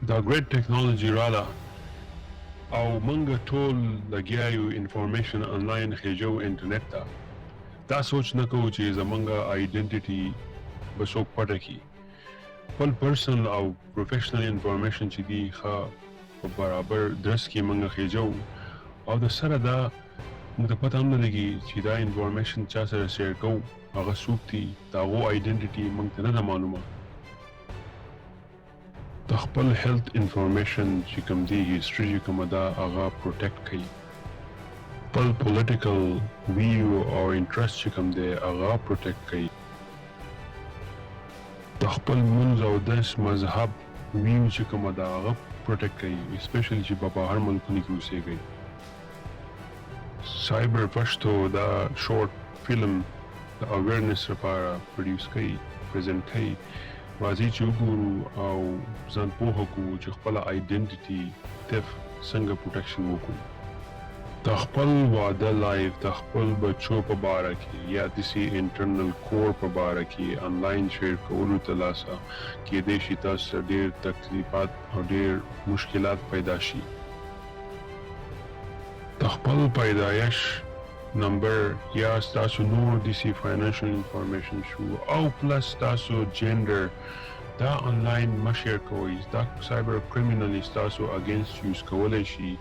دا ګریټ ټیکنالوژي رااله او موږ ټول لګیا یو انفارمیشن انلاین خېجو انټرنیټ ته. دا سوچ نه کوو چې زمونږ آیډنټیټي به څوک پټه کړي. خپل پرسنل او پروفیشنل انفارمیشن چې دي ښه په برابر درس کې موږ خېجو او د سره دا موږ ته پته هم نه لګي چې دا انفارمیشن چا سره شیر کوو، هغه څوک دي، د هغو آیډنټیټي موږ ته نه ده معلومه. د خپل هیلث انفارمیشن چې کوم دی هیسټري چې کومه ده هغه پروټیکټ کوي. خپل پولیټیکل ویو او انټرست چې کوم دی هغه پروټیکټ کوي. د خپل منځ او دس مذهب ویو چې کومه ده هغه پروټیکټ کوي، اسپیشلی چې په بهر ملکونو کې اوسېږئ. سایبر پشتو دا شورټ فلم د اویرنس لپاره پروډیوس کوي، پریزنټ کوي. راځي چې وګورو او ځان پوهه کړو چې خپله آیډنټیټي تف څنګه پروټیکشن وکړو. د خپل واده لایف د خپل بچو په باره کې یا داسې انټرنل کور په باره کې انلاین شیر کولو ته لاسه کیدای شي تاسو ډېر تکلیفات او ډېر مشکلات پیدا شي. د خپل پیدایش نمبر یا ستاسو نور داسې فاینانشل انفارمیشن شو او پلس ستاسو جینډر دا آنلاین مه شیر کوئ. دا سایبر کریمینل ستاسو اگینسټ یوز کولی شي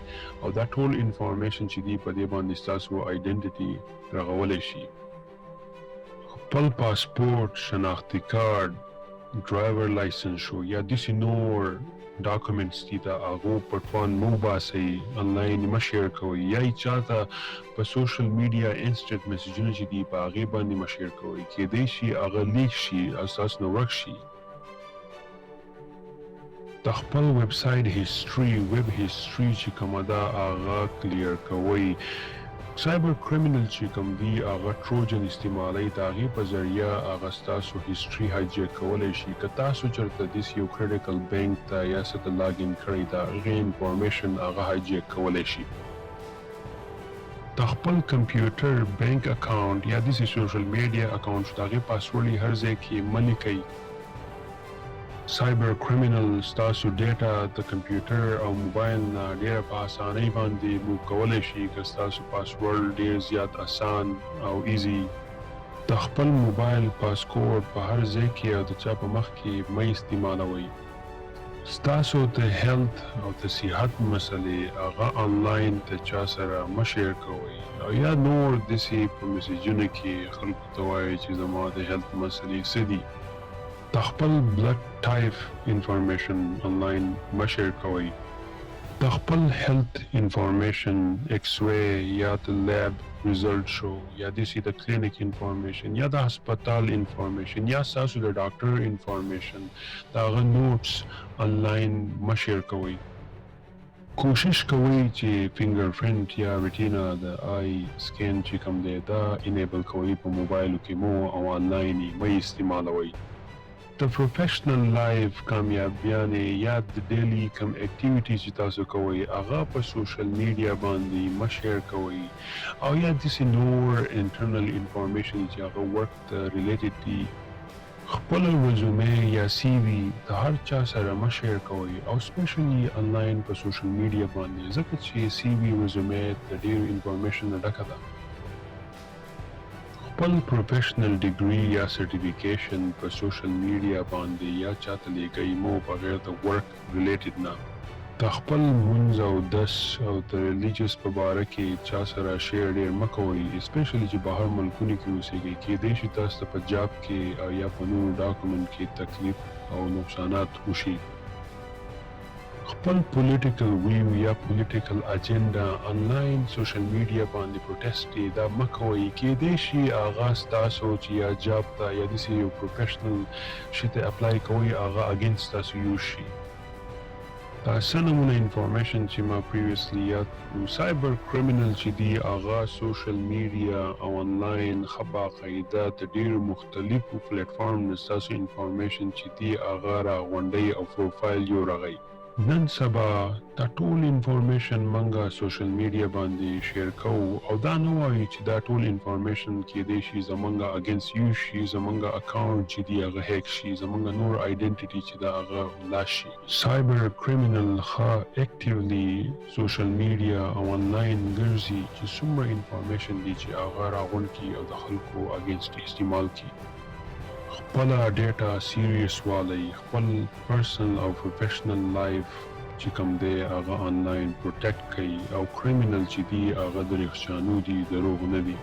او دا ټول انفارمیشن چې دی په دې باندې ستاسو آیډنټیټي رغولی شي. خپل پاسپورټ، شناختي کارت، ډرایور لایسنس شو یا داسې نور ډاکومنټس دي د هغو پټوان مه وباسئ، آنلاین مه شیر کوئ یا یې چاته په سوشل میډیا انسټنټ میسیجونه چې دي په هغې باندې مه شیر کوئ. کیدای شي هغه لیک شي او ستاسو نه ورک شي. د خپل ویب سایټ هیسټري، ویب هیسټري چې کومه ده هغه کلیر کوئ. سایبر کریمینل چې کوم دی هغه ټروجن استعمالوي، د هغې په ذریعه هغه ستاسو هیسټري هایجیک کولی شي. که تاسو چېرته داسې یو کریټیکل بینک ته یا څه ته لاګ ان کړئ د هغې انفارمیشن هغه هایجیک کولی شي. د خپل کمپیوټر بینک اکاونټ یا داسې سوشل میډیا اکاونټ د هغې پاسورډ یې هر ځای کې مه لیکئ. سایبر کریمینل ستاسو ډیټا د کمپیوټر او موبایل نه ډیره په اسانۍ باندې موو کولی شي که ستاسو پاسورډ ډیر زیات اسان او ایزي. د خپل موبایل پاسکوډ په هر ځای کې او د چا په مخ کې مه استعمالوئ. ستاسو د هیلث او د صحت مسلې هغه آنلاین د چا سره مه شیر کوئ او یا نور داسې په میسیجونو کې خلکو ته وایئ چې زما د هیلث مسلې څه دي. د خپل بلډ ټایپ انفارمیشن آنلاین مه شیر کوئ. د خپل هیلث انفارمیشن ایکس ری یا د لیب ریزلټ شو یا داسې د کلینیک انفارمیشن یا د هسپتال انفارمیشن یا ستاسو د ډاکټر انفارمیشن د هغه نوټس آنلاین مه شیر کوئ. کوشش کوئ چې فنګر پرنټ یا ریټینا د آی سکین چې کوم دی دا انیبل کوئ په موبایلو کې مو او آنلاین یې مه استعمالوئ. د پروفیشنل لایف کامیابیانې یا د ډیلی کم اکټیویټیز چې تاسو کوئ هغه په سوشل میډیا باندې مه شیر کوئ او یا داسې نور انټرنل انفارمیشن چې هغه ورک ته ریلیټډ دي. خپل رزومې یا سی وي د هر چا سره مه شیر کوئ او سپیشلی آنلاین په سوشل میډیا باندې، ځکه چې سی وي رزومې د ډېر انفارمیشن نه ډکه ده. خپل پروفیشنل ډیګري یا سرټیفیکیشن په سوشل میډیا باندې یا چاته لیږئ مو بغیر د ورک ریلیټډ نه. د خپل مونځ او دس او د ریلیجس په باره کې چا سره شیر ډېر مه کوئ، اسپیشلی چې بهر ملکونو کې اوسېږئ. کیدای شي تاسو ته په جاب کې او یا په نورو ډاکومنټ کې تکلیف او نقصانات وشي. خپل پولیټیکل ویو یا پولیټیکل اجنډا آنلاین سوشل میډیا باندې پروټیسټ دی دا مه کوئ. کیدای شي هغه ستاسو چې یا جاب ته یا داسې یو پروفیشنل شي ته اپلای کوئ هغه اګینسټ تاسو یوز شي. دا څه نمونه انفارمیشن چې ما پریویسلی یاد کړو. سایبر کریمینل چې دی هغه سوشل میډیا او آنلاین ښه باقاعده د ډېرو مختلفو پلیټفارم نه ستاسو انفارمیشن چې دی هغه راغونډوي او پروفایل جوړوي. نن سبا دا ټول انفارمیشن منګه سوشل میډیا باندې شیر کوو او دا نه وایي چې دا ټول انفارمیشن کېدای شي زمونږه اگینست یو شي، زمونږه اکاونټ چې دی هغه هیک شي، زمونږه نور آیډنټیټي چې دا هغه لاش شي. سایبر کریمینل ښه اکټیولی سوشل میډیا او آنلاین ګرځي چې څومره انفارمیشن دی چې هغه راغونډ کړي او د خلکو اگینست استعمال کړي. خپل ډیټا سیریس والی، خپل پرسنل او پروفیشنل لایف چې کوم دی هغه آنلاین پروټیکټ کوي او کریمینل چې دی هغه د رخصانو دي، دروغ نه دي.